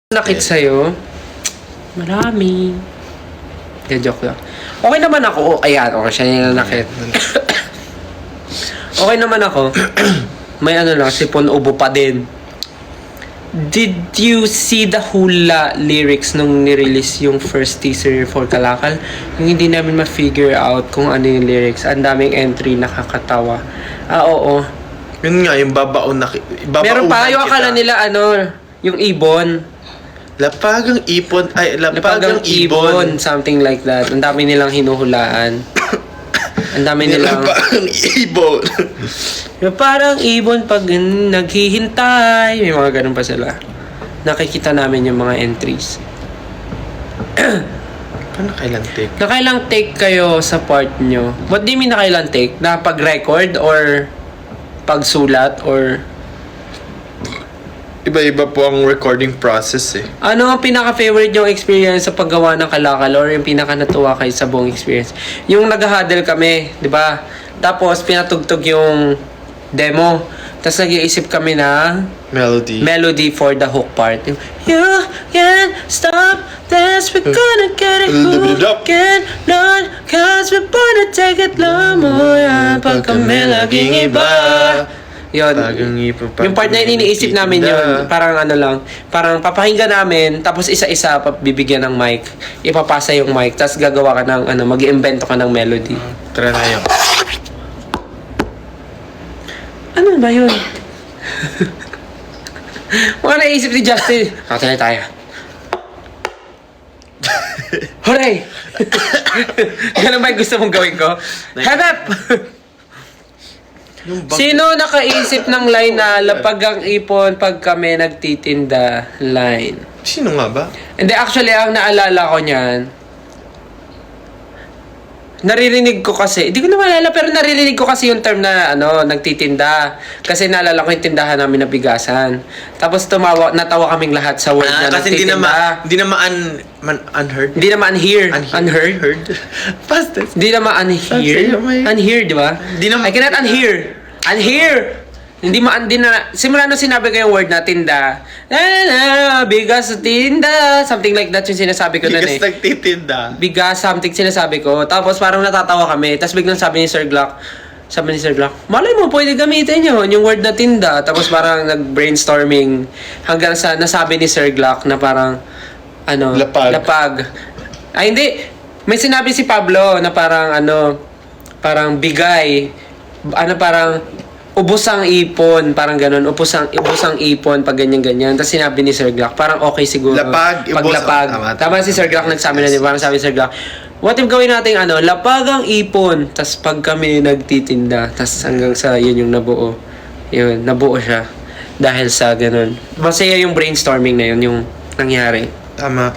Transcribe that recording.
Nakit sa'yo? Marami. Joke lang. Okay naman ako. Ayan, okay siya yung nanakit. Okay naman ako. May ano lang, sipon ubo pa din. Did you see the hula lyrics nung nirelease yung first teaser for Kalakal? Yung hindi namin ma-figure out kung ano yung lyrics. Ang daming entry, nakakatawa. Oo. Yun nga, yung babaon na... Meron pa, yung akala nila yung ibon. Lapagang ipon, lapagang ibon. Something like that. Ang dami nilang hinuhulaan. Ang dami nilang... Lapagang ibon. Parang ibon pag naghihintay. May mga ganun pa sila. Nakikita namin yung mga entries. Paano kailan take? Nakailang take kayo sa part nyo? What do you mean nakailang take? Na pag-record or pagsulat or... Iba-iba po ang recording process eh. Ano ang pinaka-favorite yung experience sa paggawa ng Kalakal or yung pinaka-natuwa kayo sa buong experience? Yung nag-huddle kami, di ba? Tapos pinatugtog yung demo. Tapos nag-iisip kami na melody for the hook part. Yung, you can't stop this, we're gonna get it hookin' on, cause we're gonna take it lang mo yan pag kami laging iba. Yun. Yung part na yun, iniisip namin yun. Parang ano lang. Parang papakinggan namin, tapos isa-isa bibigyan ng mic. Ipapasa yung mic, tapos gagawa ka ng mag-iimbento ka ng melody. Tara na yun. Ano ba yun? Mga naisip ni Justin. Katuloy tayo. Hooray! Ganun ba yung gusto mong gawin ko? Hanap! Sino nakaisip ng line na lapag ang ipon pag kami nagtitinda line? Sino nga ba? Hindi, actually, ang naalala ko niyan, naririnig ko kasi, hindi ko na maalala, pero naririnig ko kasi yung term na, nagtitinda. Kasi naalala ko yung tindahan namin na bigasan. Tapos natawa kaming lahat sa word na kasi nagtitinda. hindi naman unheard. Hindi naman unheard. Unheard? Past tense. Hindi naman unheard. Unheard, di ba? I cannot unhear. Unhear! Hindi simula nung sinabi ko yung word na tinda, bigas sa tinda, something like that yung sinasabi ko nun eh. Bigas nagtitinda. Bigas, something sinasabi ko. Tapos parang natatawa kami. Tapos biglang sabi ni Sir Glock, malay mo, pwede gamitin yun, yung word na tinda. Tapos parang nag-brainstorming hanggang sa nasabi ni Sir Glock na parang, lapag. Ay, hindi. May sinabi si Pablo na parang, parang bigay. Parang, ubos ang ipon, parang ganun. Ubos ang ipon pag ganyan-ganyan. Tapos sinabi ni Sir Glock, parang okay siguro. Lapag, pag lapag. Tama si Sir Glock nagsabi na, parang sabi ni Sir Glock, what if gawin natin lapag ang ipon, tas pag kami nagtitinda, tas hanggang sa yun yung nabuo. Yun, nabuo siya. Dahil sa ganun. Masaya yung brainstorming na yun, yung nangyari. Tama.